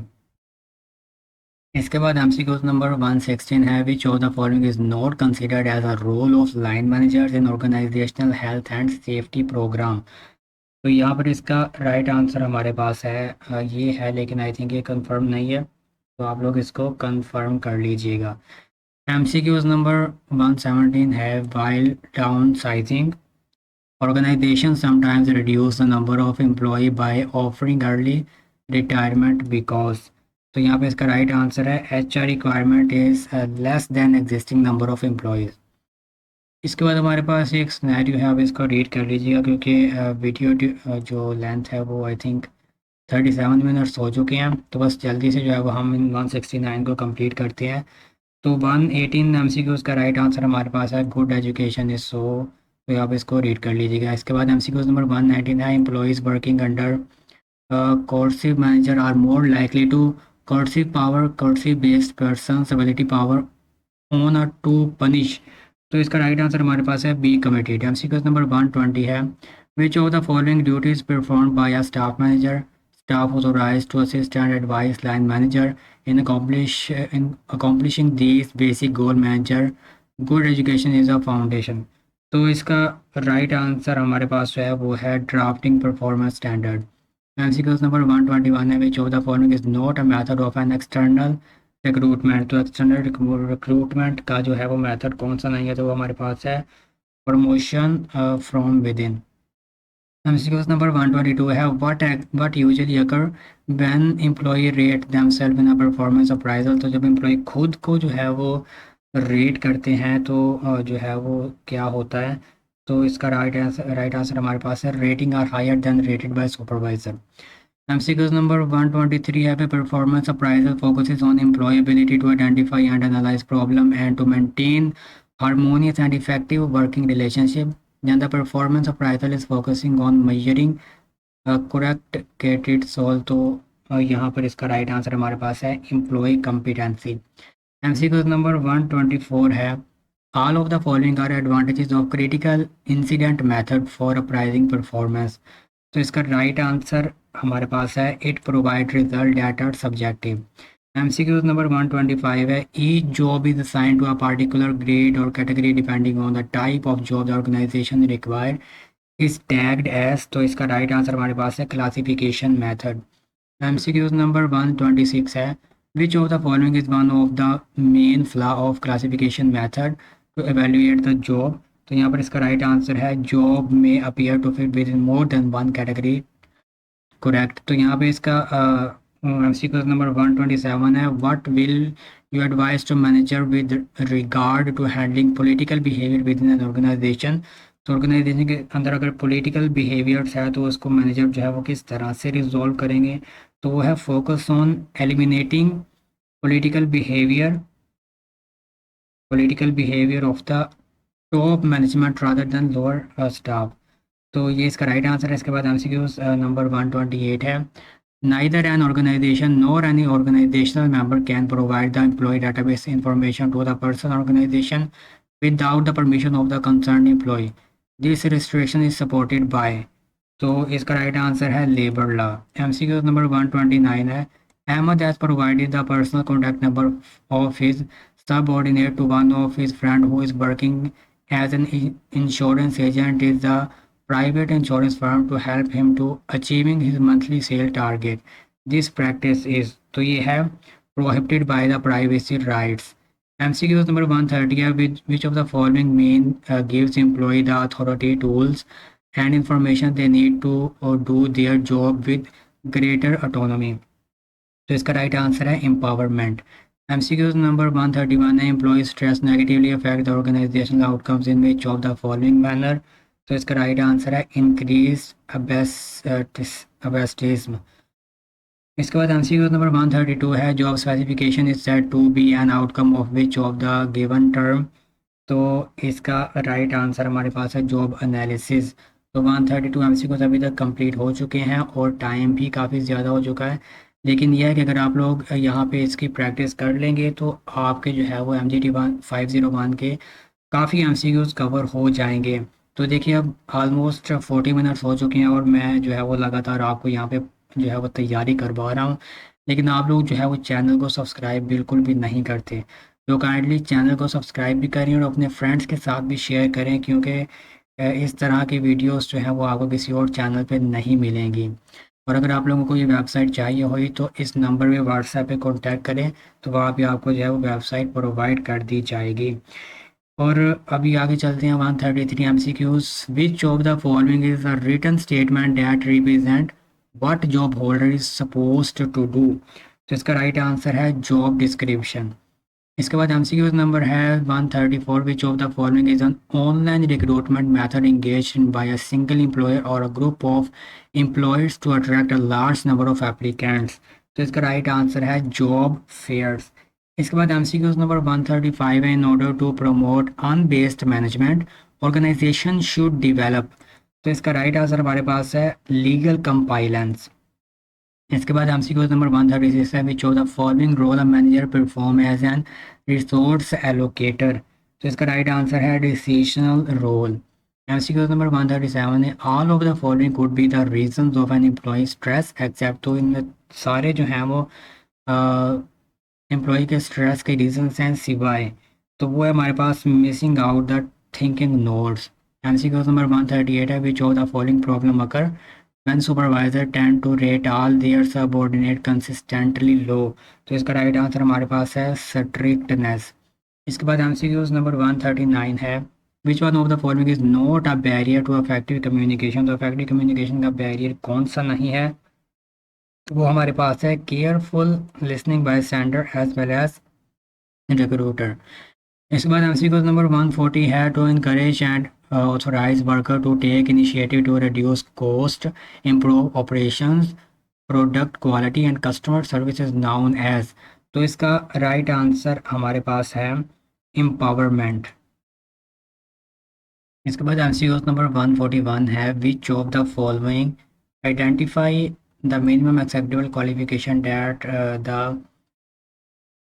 इसके बाद एमसीक्यूज नंबर 116 है, which of the following is not considered as a role of line managers in organizational health and safety programme, तो यहाँ पर इसका राइट आंसर हमारे पास है ये है, लेकिन आई थिंक ये कंफर्म नहीं है, तो आप लोग इसको कंफर्म कर लीजिएगा। एमसीक्यूज नंबर 117 है, while downsizing organisation sometimes reduce the number of employ by offering early retirement because, तो यहाँ पे इसका राइट आंसर है H R requirement is less than existing number of employees. इसके बाद हमारे पास एक सिनेरियो है, आप इसको रीड कर लीजिएगा क्योंकि वीडियो जो लेंथ है वो आई थिंक 37 मिनट्स हो चुके हैं, तो बस जल्दी से जो है वो हम इन 169 को कंप्लीट करते हैं। तो 118 एमसीक्यूज़ का राइट आंसर हमारे पास है गुड एजुकेशन इज सो, तो आप इसको रीड कर लीजिएगा। इसके बाद एमसीक्यूज़ नंबर 119 है, employees working under coercive manager are more likely to coercive based person's ability power on or to punish, तो इसका राइट आंसर हमारे पास है बी कमिटेड। एमसीक्यूज नंबर 120 है, which of the following duties perform by a staff manager staff authorise to assist and advise line manager in accomplishing this basic goal manager good education is a foundation, तो इसका right answer हमारे पास जो है वो है drafting performance standard. MCQs number 121 है, which of the following is not a method of an external recruitment, तो external recruitment का जो है वो मेथड कौन सा नहीं है, तो वो हमारे पास है promotion from within. MCQs number 122 है, what usually occur when employ rate themselves in a performance appraisal, तो जब एम्प्लॉय खुद को जो है वो रेट करते हैं तो जो है वो क्या होता है, तो इसका राइट आंसर हमारे पास है rating are higher than rated by supervisor. MCQs number 123 है, performance appraisal focuses on employ ability to identify and analyse problem and to maintain harmonious and effective working relationship, then the performance appraisal is focusing on measuring correct get solve, तो यहाँ पर इसका right answer हमारे पास है employ competency. MCQs number 124 है, all of the following are advantages of critical incident method for appraising performance, तो इसका राइट आंसर हमारे पास है it provide result that are subjective. MCQs number 125 है, each job is assign to a particular grade or category depending on the type of job the organisation required is tagged as, तो इसका right answer हमारे पास है classification method. MCQs number 126 है, which of the following is one of the main flaw of classification method to evaluate the job, तो यहाँ पर इसका राइट आंसर है जॉब में appear to fit within more than one category correct, तो यहाँ पे इसका MCQ नंबर 127 है, what will you advise to manager with regard to handling political behaviour within an organisation. तो organisation के अंदर अगर पॉलिटिकल बिहेवियर्स है तो उसको मैनेजर जो है वो किस तरह से रिजॉल्व करेंगे। तो वो है focus on eliminating political behaviour of the top management rather than lower staff. तो ये इसका राइट आंसर है। इसके बाद एमसीक्यूज नंबर 128 है, neither an organisation nor any organisational member can provide the employ database information to the person organisation without the permission of the concern employ. This restriction is supported by. तो इसका right answer है labour law. MCQ number 129 है, Ahmed has provided the personal contact number of his subordinate to one of his friend who is working as an insurance agent is the private insurance firm to help him to achieving his monthly sale target. This practice is, तो ये है prohibited by the privacy rights. MCQ number 130 है, which of the following mean gives employee the authority, tools and information they need to do their job with greater autonomy। तो इसका right answer है empowerment. MCQs number 131 है, employ stress negatively affect the organisational outcomes in which of the following manner. तो इसका right answer है increase absenteeism. इसके बाद MCQs number 132 है, job specification is said to be an outcome of which of the given term. तो इसका right answer हमारे पास है जॉब एनालिसिस। तो 132 एमसीक्यूज अभी तक कंप्लीट हो चुके हैं और टाइम भी काफ़ी ज़्यादा हो चुका है, लेकिन यह है कि अगर आप लोग यहाँ पे इसकी प्रैक्टिस कर लेंगे तो आपके जो है वो MGT 501 के काफ़ी MCQs कवर हो जाएंगे। तो देखिए अब ऑलमोस्ट 40 मिनट्स हो चुके हैं और मैं जो है वो लगातार आपको यहाँ पे जो है वो तैयारी करवा रहा हूँ, लेकिन आप लोग जो है वो चैनल को सब्सक्राइब बिल्कुल भी नहीं करते। तो काइंडली चैनल को सब्सक्राइब भी करें और अपने फ्रेंड्स के साथ भी शेयर करें, क्योंकि इस तरह की वीडियोस जो है वो आपको किसी और चैनल पे नहीं मिलेंगी। और अगर आप लोगों को ये वेबसाइट चाहिए हुई तो इस नंबर पे व्हाट्सएप पे कांटेक्ट करें, तो वहाँ पे आपको जो है वो वेबसाइट प्रोवाइड कर दी जाएगी। और अभी आगे चलते हैं 133 MCQs। Which of the following is a written statement that represent what job holder is supposed to do. तो इसका राइट आंसर है जॉब डिस्क्रिप्शन। इसके बाद MCQ नंबर है 134, which of the following is an online recruitment method engage in by a single employer or a group of employers to attract a large number of applicants. तो इसका right answer है job fairs. इसके बाद MCQ number 135 है, in order to promote unbased management organisation should develop. तो इसका right answer हमारे पास है लीगल कंपाइलेंस। इसके बाद MCQ नंबर 136 है, which of the following role a manager perform as an resource allocator. तो इसका राइट आंसर है डिसीजनल रोल। MCQ नंबर 137 है, all of the following could be the reasons of an employ stress except. तो इनमें सारे जो हैं वो एम्प्लॉय के स्ट्रेस के रीजंस हैं सिवाय, तो वो है हमारे पास missing out the thinking nodes. MCQ number 138 है, which of the following problem occur when supervisor tend to rate all their subordinate consistently low। तो इसका राइट आंसर हमारे पास है स्ट्रिक्टनेस। इसके बाद MCQs नंबर 139 है, which one of the following is not a barrier to affective communication. तो affective communication का बैरियर कौन सा नहीं है, तो वो हमारे पास है careful listening by sender as well as recruiter. इसके बाद MCQ नंबर 140 है, to encourage and authorise worker to take initiative to reduce cost improve operations product quality and customer service is known as. तो इसका right answer हमारे पास है empowerment. इसके बाद MCQ नंबर 141 है, which of the following identify the minimum acceptable qualification that the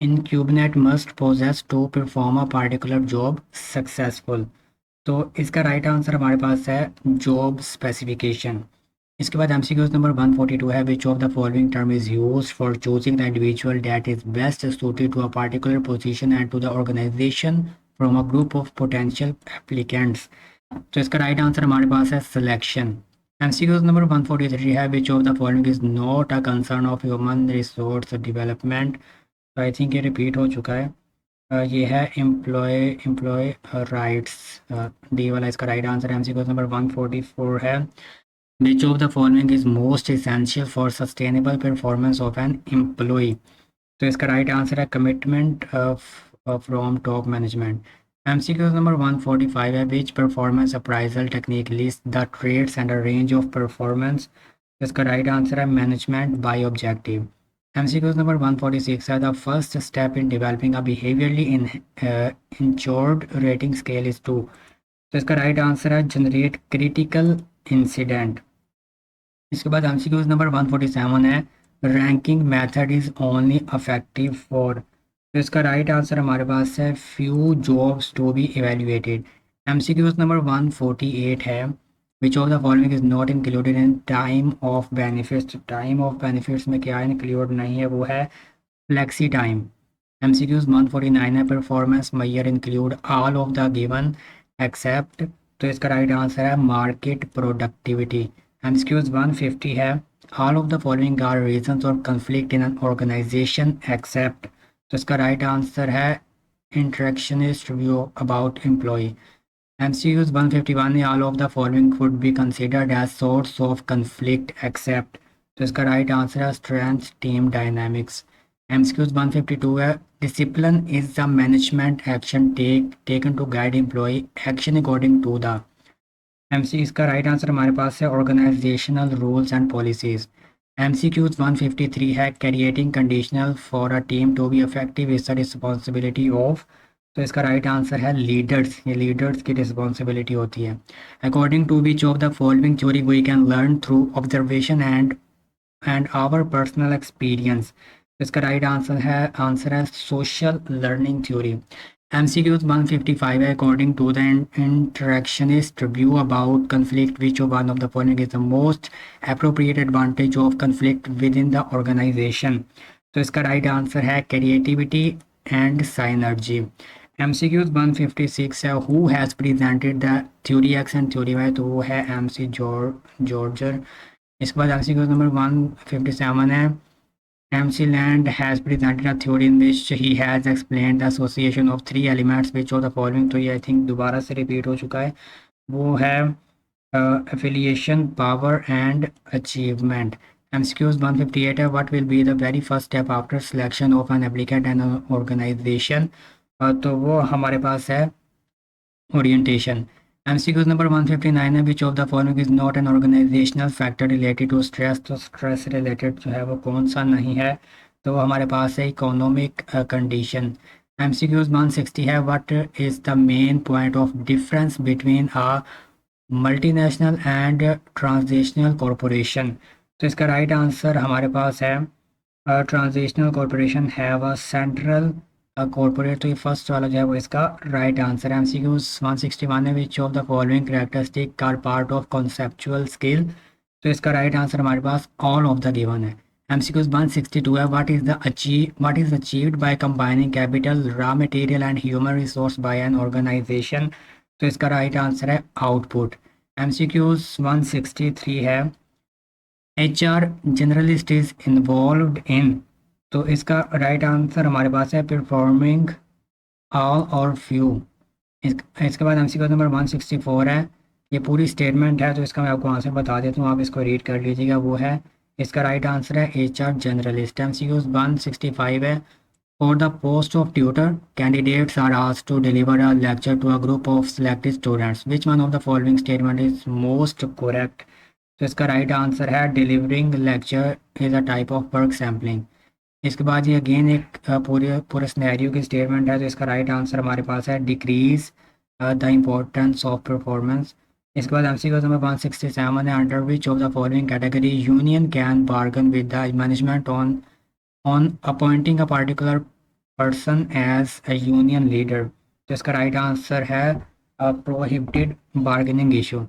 incumbent must possess to perform a particular job successful. तो इसका राइट आंसर हमारे पास है जॉब स्पेसिफिकेशन। इसके बाद MCQ नंबर 142 है, which of the following term is used for choosing the individual that is best suited to a particular position and to the organisation from a group of potential applicants. तो इसका right answer हमारे पास है selection. MCQ number 143 है, which of the following is not a concern of human resource development. तो I think ये repeat हो चुका है। ये है एम्प्लॉय राइट्स डी वाला। इसका राइट आंसर MCQ नंबर 144 है, which of the following is most essential for sustainable performance of an employee. तो इसका राइट आंसर है commitment from top management. MCQ number 145 है which performance appraisal technique list the traits and a range of performance. इसका right answer है management by objective. MCQ number 146 है the first step in developing a behaviourally in insured rating scale is to. तो इसका right answer है generate critical incident. इसके बाद MCQs number 147 है ranking method is only affective for. तो इसका right answer हमारे पास है few jobs to be evaluated. MCQs number 148 है which of the following is not included in time off benefits. Time off benefits में क्या include नहीं है, वो है फ्लेक्सी टाइम। एमसीक्यूज 149 है performance measure include all of the given except. तो इसका राइट आंसर है मार्केट प्रोडक्टिविटी। एमसीक्यूज 150 है all of the following are reasons और conflict in an organisation except. तो इसका राइट आंसर है interactionist view about employ. MCQs 151 है all of the following would be considered as source of conflict except. तो इसका right answer है strength team dynamics. MCQs 152 है discipline is the management action taken to guide employ action according to the. MC इसका right answer हमारे पास है organisational rules and policies. MCQs 153 है creating conditional for a team to be effective is the responsibility of. तो इसका right answer है leaders. ये leaders की रिस्पॉन्सिबिलिटी होती है। According to which of the following theory we can learn through observation and our personal experience. इसका right answer है social learning theory. MCQs 155 है according to the interactionist view about conflict which of one of the following is the most appropriate advantage of conflict within the organization। तो इसका right answer है creativity and synergy. MCQs 156 है who has presented the theory X and theory Y. तो वो है MC जॉर्जर। इसके बाद MCQs number 157 है MC Land has presented a theory in which he has explained the association of three elements which of the following। तो ये I think दोबारा से रिपीट हो चुका है, वो है affiliation, power and achievement। MCQs 158 है what will be the very first step after selection of an applicant and an organization। तो वो हमारे पास है ओरिएंटेशन। एमसीक्यूज नंबर 159 है which of the following is not an organisational factor related to stress. तो stress related जो है वो कौन सा नहीं है, तो वो हमारे पास है इकोनॉमिक कंडीशन। एमसीक्यूज 160 है what is the main point of difference between a multinational and transnational corporation. तो इसका राइट आंसर हमारे पास है transnational corporation have a central corporate. तो ये फर्स्ट वाला जो है वो इसका राइट आंसर है। एमसीक्यूज 161 है which of the following characteristic are part of conceptual skill. तो इसका राइट आंसर हमारे पास ऑल ऑफ द गिवन है। एमसीक्यूज 162 है what is achieved by combining capital raw material and human resource by an organisation. तो इसका right answer है output. MCQs 163 है HR generalist is involved in. तो इसका राइट आंसर हमारे पास है परफॉर्मिंग ऑल और फ्यू। इसके बाद एमसीक्यू नंबर 164 है, ये पूरी स्टेटमेंट है तो इसका मैं आपको आंसर बता देता हूँ, आप इसको रीड कर लीजिएगा। वो है इसका राइट आंसर है HR जनरलिस्ट। एमसीक्यू 165 है for the post of tutor candidates are asked to deliver a lecture to a group of selected students which one of the following statement is most correct. तो इसका right answer है delivering lecture is a type of work sampling. इसके बाद ये again एक पूरे scenario की statement है, तो इसका राइट आंसर हमारे पास है decrease the importance of performance. इसके बाद एमसीक्यू नंबर 167 है under which of the following category union can bargain with the management on appointing a particular person as a union leader. तो इसका राइट आंसर है prohibited bargaining issue.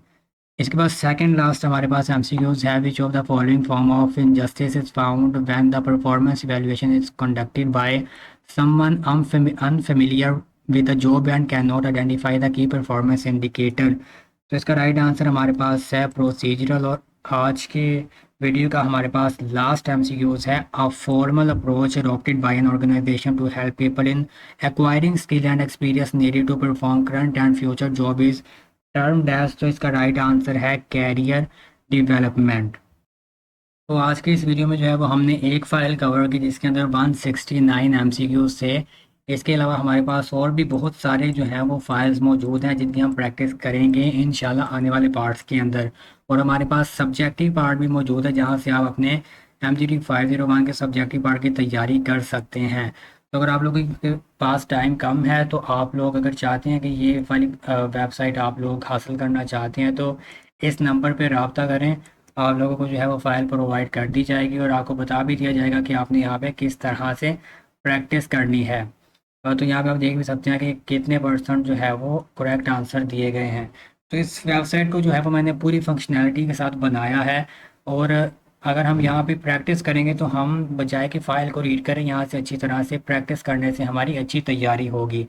इसके बाद second last हमारे पास एमसीक्यूज है which of the following form of injustice is found when the performance evaluation is conducted by someone unfamiliar with the job and can not identify the key performance indicator. तो इसका right answer हमारे पास है procedural. और आज के video का हमारे पास लास्ट एमसीक्यूज है a formal approach adopted by an organisation to help people in acquiring skill and experience needed to perform current and future job is term dash. तो इसका राइट आंसर है career development. तो आज के इस video में जो है वो हमने एक फ़ाइल कवर की जिसके अंदर 169 एमसीक्यूज थे। इसके अलावा हमारे पास और भी बहुत सारे जो हैं वो फाइल्स मौजूद हैं जिनकी हम प्रैक्टिस करेंगे इंशाल्लाह आने वाले पार्ट्स के अंदर। और हमारे पास सब्जेक्टिव पार्ट भी मौजूद है जहां से आप अपने MGT 501 के सब्जेक्टिव पार्ट की तैयारी कर सकते हैं। तो अगर आप लोगों के पास टाइम कम है तो आप लोग अगर चाहते हैं कि ये वाली वेबसाइट आप लोग हासिल करना चाहते हैं तो इस नंबर पर रब्ता करें। आप लोगों को जो है वो फ़ाइल प्रोवाइड कर दी जाएगी और आपको बता भी दिया जाएगा कि आपने यहाँ पे किस तरह से प्रैक्टिस करनी है। तो यहाँ पे आप देख भी सकते हैं कि कितने परसेंट जो है वो करेक्ट आंसर दिए गए हैं। तो इस वेबसाइट को जो है वो मैंने पूरी फंक्शनैलिटी के साथ बनाया है। और अगर हम यहाँ पे प्रैक्टिस करेंगे तो हम बजाय कि फ़ाइल को रीड करें यहाँ से अच्छी तरह से प्रैक्टिस करने से हमारी अच्छी तैयारी होगी।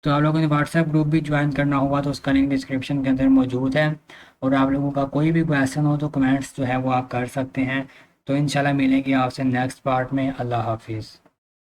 तो आप लोगों ने व्हाट्सएप ग्रुप भी ज्वाइन करना होगा तो उसका लिंक डिस्क्रिप्शन के अंदर मौजूद है। और आप लोगों का कोई भी क्वेश्चन हो तो कमेंट्स जो है वो आप कर सकते हैं। तो इंशाल्लाह मिलेंगे आपसे नेक्स्ट पार्ट में। अल्लाह हाफिज़।